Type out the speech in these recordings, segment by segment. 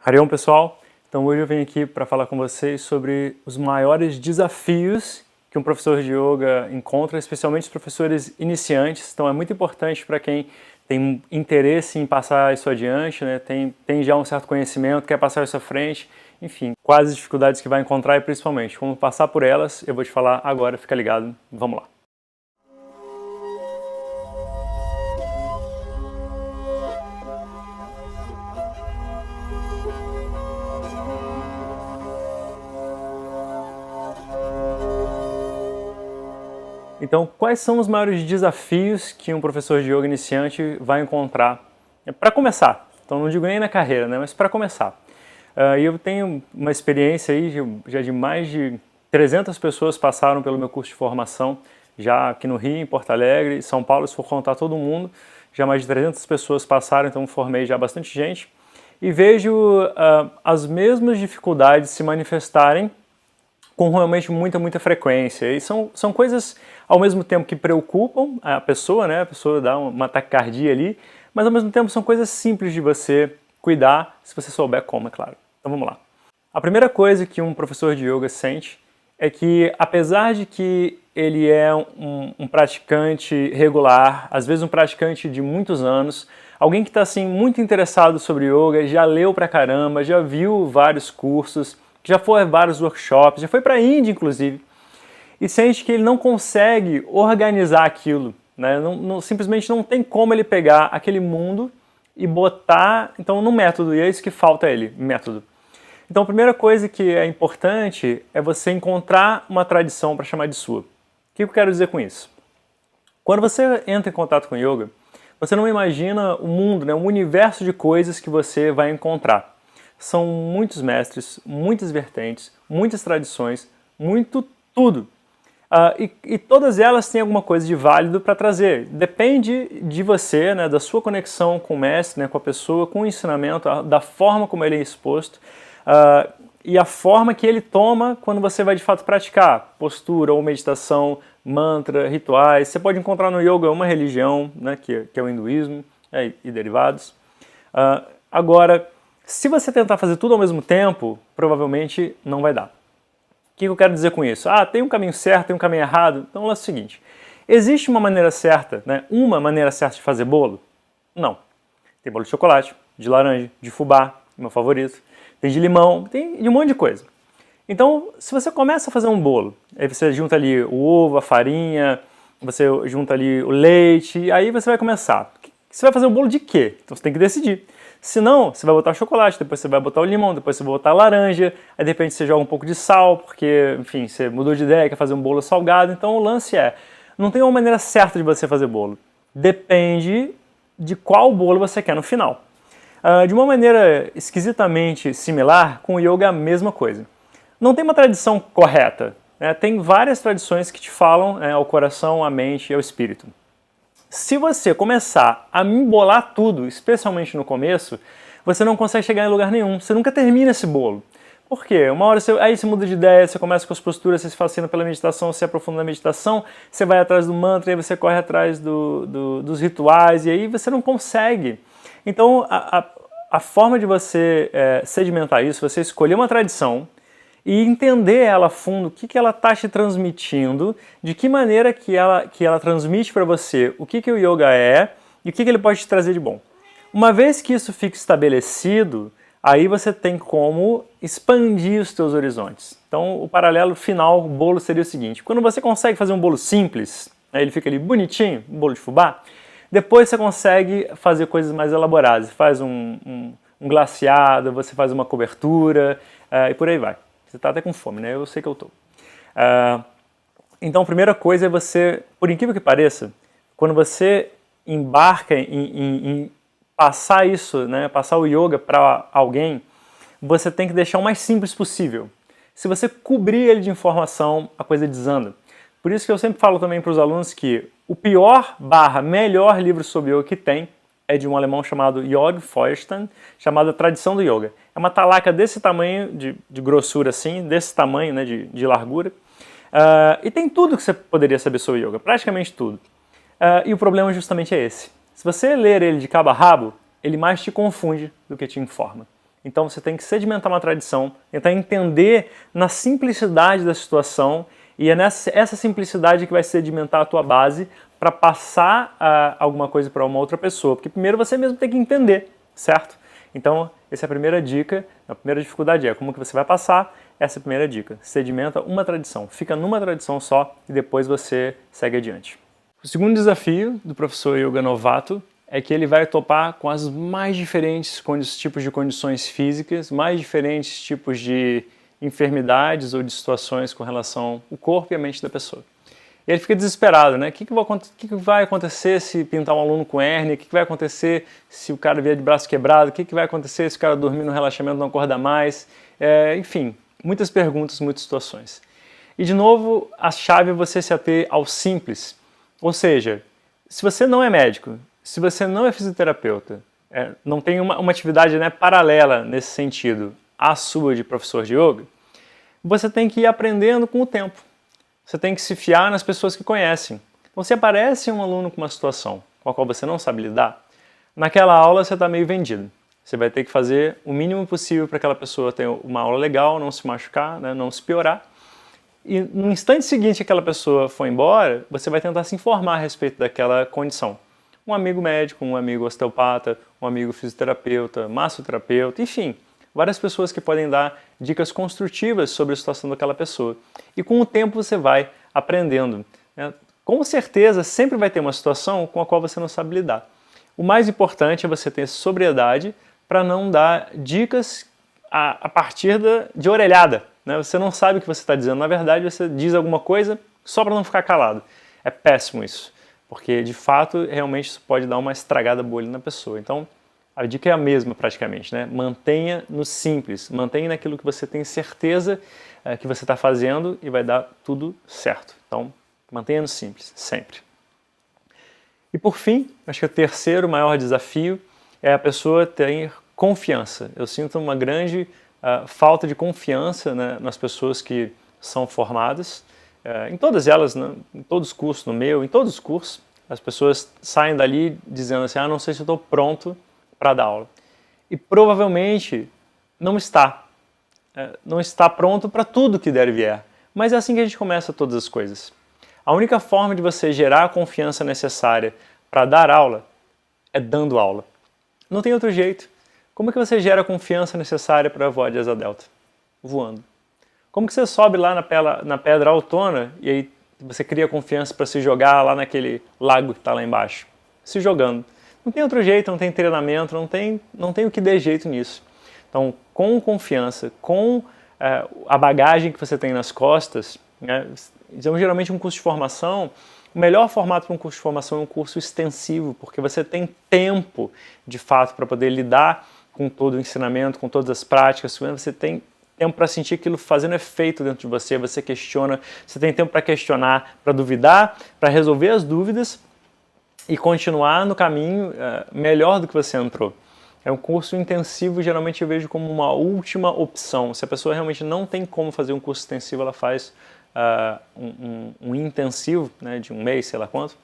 Hariom, pessoal! Então hoje eu venho aqui para falar com vocês sobre os maiores desafios que um professor de yoga encontra, especialmente os professores iniciantes. Então é muito importante para quem tem interesse em passar isso adiante, né? tem já um certo conhecimento, quer passar isso à frente, enfim, quais as dificuldades que vai encontrar e principalmente como passar por elas, eu vou te falar agora, fica ligado, vamos lá! Então, quais são os maiores desafios que um professor de yoga iniciante vai encontrar? Para começar, então não digo nem na carreira, né, mas para começar. Eu tenho uma experiência aí, já de mais de 300 pessoas passaram pelo meu curso de formação, já aqui no Rio, em Porto Alegre, São Paulo, se for contar todo mundo, já mais de 300 pessoas passaram, então formei já bastante gente. E vejo as mesmas dificuldades se manifestarem com realmente muita frequência. E são coisas, ao mesmo tempo, que preocupam a pessoa, né? A pessoa dá uma taquicardia ali, mas ao mesmo tempo são coisas simples de você cuidar, se você souber como, é claro. Então vamos lá. A primeira coisa que um professor de yoga sente é que, apesar de que ele é um praticante regular, às vezes um praticante de muitos anos, alguém que está assim, muito interessado sobre yoga, já leu pra caramba, já viu vários cursos, já foi a vários workshops, já foi para a Índia, inclusive, e sente que ele não consegue organizar aquilo, né? Simplesmente não tem como ele pegar aquele mundo e botar, então, no método, e é isso que falta a ele, método. Então, a primeira coisa que é importante é você encontrar uma tradição para chamar de sua. O que eu quero dizer com isso? Quando você entra em contato com yoga, você não imagina o mundo, né? Um universo de coisas que você vai encontrar. São muitos mestres, muitas vertentes, muitas tradições, muito tudo. E todas elas têm alguma coisa de válido para trazer. Depende de você, né, da sua conexão com o mestre, né, com a pessoa, com o ensinamento, da forma como ele é exposto e a forma que ele toma quando você vai de fato praticar. Postura ou meditação, mantra, rituais. Você pode encontrar no yoga uma religião, né, que é o hinduísmo e derivados. Agora, se você tentar fazer tudo ao mesmo tempo, provavelmente não vai dar. O que eu quero dizer com isso? Tem um caminho certo, tem um caminho errado. Então é o seguinte, existe uma maneira certa, né? Uma maneira certa de fazer bolo? Não. Tem bolo de chocolate, de laranja, de fubá, meu favorito. Tem de limão, tem de um monte de coisa. Então, se você começa a fazer um bolo, aí você junta ali o ovo, a farinha, você junta ali o leite, e aí você vai começar. Você vai fazer um bolo de quê? Então você tem que decidir. Se não, você vai botar chocolate, depois você vai botar o limão, depois você vai botar a laranja, aí de repente você joga um pouco de sal, porque, enfim, você mudou de ideia, quer fazer um bolo salgado. Então o lance não tem uma maneira certa de você fazer bolo. Depende de qual bolo você quer no final. De uma maneira esquisitamente similar, com o yoga é a mesma coisa. Não tem uma tradição correta, né? Tem várias tradições que te falam ao coração, à mente e ao espírito. Se você começar a embolar tudo, especialmente no começo, você não consegue chegar em lugar nenhum. Você nunca termina esse bolo. Por quê? Uma hora aí você muda de ideia, você começa com as posturas, você se fascina pela meditação, você aprofunda na meditação, você vai atrás do mantra, aí você corre atrás dos rituais, e aí você não consegue. Então, a forma de você sedimentar isso, você escolher uma tradição, e entender ela a fundo, o que ela está te transmitindo, de que maneira que ela transmite para você o que o yoga é e o que ele pode te trazer de bom. Uma vez que isso fica estabelecido, aí você tem como expandir os teus horizontes. Então o paralelo final, o bolo, seria o seguinte: quando você consegue fazer um bolo simples, ele fica ali bonitinho, um bolo de fubá, depois você consegue fazer coisas mais elaboradas. Você faz um glaciado, você faz uma cobertura e por aí vai. Você está até com fome, né? Eu sei que eu estou. Então, a primeira coisa é você, por incrível que pareça, quando você embarca em passar isso, né, passar o yoga para alguém, você tem que deixar o mais simples possível. Se você cobrir ele de informação, a coisa desanda. Por isso que eu sempre falo também para os alunos que o pior/melhor livro sobre yoga que tem é de um alemão chamado Jörg Feuerstein, chamado A Tradição do Yoga. É uma talaca desse tamanho, de grossura assim, desse tamanho, né, de largura. E tem tudo que você poderia saber sobre yoga, praticamente tudo. E o problema justamente é esse. Se você ler ele de cabo a rabo, ele mais te confunde do que te informa. Então você tem que sedimentar uma tradição, tentar entender na simplicidade da situação, e é essa simplicidade que vai sedimentar a tua base para passar alguma coisa para uma outra pessoa. Porque primeiro você mesmo tem que entender, certo? Então, essa é a primeira dica. A primeira dificuldade é como que você vai passar. Essa é a primeira dica. Sedimenta uma tradição. Fica numa tradição só e depois você segue adiante. O segundo desafio do professor yoga novato é que ele vai topar com as mais diferentes tipos de condições físicas, mais diferentes tipos de enfermidades ou de situações com relação ao corpo e a mente da pessoa. E ele fica desesperado, né? O que vai acontecer se pintar um aluno com hérnia? O que vai acontecer se o cara vier de braço quebrado? O que vai acontecer se o cara dormir no relaxamento e não acordar mais? Enfim, muitas perguntas, muitas situações. E de novo, a chave é você se ater ao simples. Ou seja, se você não é médico, se você não é fisioterapeuta, não tem uma atividade, né, paralela nesse sentido à sua de professor de yoga, você tem que ir aprendendo com o tempo. Você tem que se fiar nas pessoas que conhecem. Então, se aparece um aluno com uma situação com a qual você não sabe lidar, naquela aula você está meio vendido. Você vai ter que fazer o mínimo possível para aquela pessoa ter uma aula legal, não se machucar, né, não se piorar. E no instante seguinte que aquela pessoa for embora, você vai tentar se informar a respeito daquela condição. Um amigo médico, um amigo osteopata, um amigo fisioterapeuta, massoterapeuta, enfim, várias pessoas que podem dar dicas construtivas sobre a situação daquela pessoa. E com o tempo você vai aprendendo. Com certeza sempre vai ter uma situação com a qual você não sabe lidar. O mais importante é você ter sobriedade para não dar dicas a partir de orelhada. Você não sabe o que você está dizendo. Na verdade, você diz alguma coisa só para não ficar calado. É péssimo isso, porque de fato, realmente isso pode dar uma estragada boa ali na pessoa. Então, a dica é a mesma praticamente, né? Mantenha no simples, mantenha naquilo que você tem certeza que você está fazendo e vai dar tudo certo. Então, mantenha no simples, sempre. E por fim, acho que o terceiro maior desafio é a pessoa ter confiança. Eu sinto uma grande falta de confiança, né, nas pessoas que são formadas, em todas elas, né, em todos os cursos, no meu, em todos os cursos, as pessoas saem dali dizendo assim, não sei se eu estou pronto para dar aula. E provavelmente não está. Não está pronto para tudo que der e vier. Mas é assim que a gente começa todas as coisas. A única forma de você gerar a confiança necessária para dar aula é dando aula. Não tem outro jeito. Como é que você gera a confiança necessária para voar de asa delta? Voando. Como que você sobe lá na pedra altona e aí você cria confiança para se jogar lá naquele lago que está lá embaixo? Se jogando. Não tem outro jeito, não tem treinamento, não tem o que dê jeito nisso. Então, com confiança, com a bagagem que você tem nas costas, né, então, geralmente um curso de formação, o melhor formato para um curso de formação é um curso extensivo, porque você tem tempo, de fato, para poder lidar com todo o ensinamento, com todas as práticas, você tem tempo para sentir aquilo fazendo efeito dentro de você, você questiona, você tem tempo para questionar, para duvidar, para resolver as dúvidas e continuar no caminho melhor do que você entrou. É um curso intensivo, geralmente eu vejo como uma última opção. Se a pessoa realmente não tem como fazer um curso extensivo, ela faz um intensivo, né, de um mês, sei lá quanto,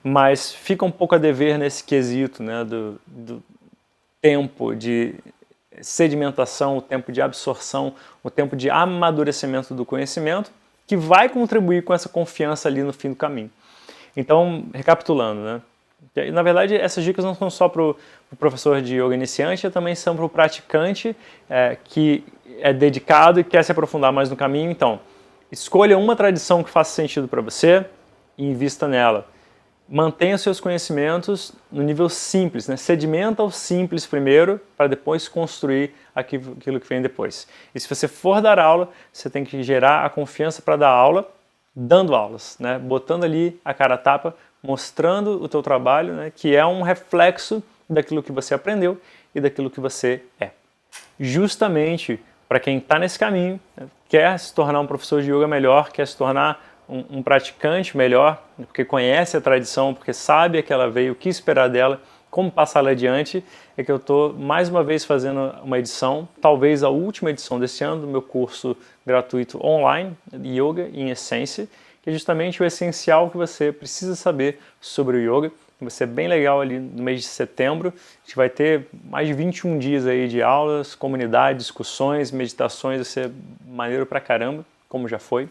mas fica um pouco a dever nesse quesito, né, do tempo de sedimentação, o tempo de absorção, o tempo de amadurecimento do conhecimento, que vai contribuir com essa confiança ali no fim do caminho. Então, recapitulando, né? Na verdade, essas dicas não são só para o professor de yoga iniciante, também são para o praticante que é dedicado e quer se aprofundar mais no caminho. Então, escolha uma tradição que faça sentido para você e invista nela. Mantenha seus conhecimentos no nível simples, né? Sedimenta o simples primeiro, para depois construir aquilo que vem depois. E se você for dar aula, você tem que gerar a confiança para dar aula, dando aulas, né? Botando ali a cara a tapa, mostrando o teu trabalho, né? Que é um reflexo daquilo que você aprendeu e daquilo que você é. Justamente para quem está nesse caminho, né? Quer se tornar um professor de yoga melhor, quer se tornar um praticante melhor, porque conhece a tradição, porque sabe a que ela veio, o que esperar dela, como passá-la adiante, é que eu estou mais uma vez fazendo uma edição, talvez a última edição desse ano, do meu curso gratuito online de Yoga em Essência, que é justamente o essencial que você precisa saber sobre o yoga vai ser bem legal ali no mês de setembro. A gente vai ter mais de 21 dias aí de aulas, comunidade, discussões, meditações, vai ser maneiro pra caramba, como já foi.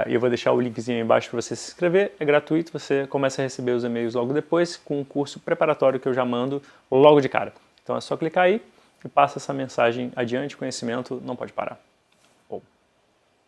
E eu vou deixar o linkzinho aí embaixo para você se inscrever, é gratuito, você começa a receber os e-mails logo depois com um curso preparatório que eu já mando logo de cara. Então é só clicar aí e passa essa mensagem adiante, conhecimento não pode parar.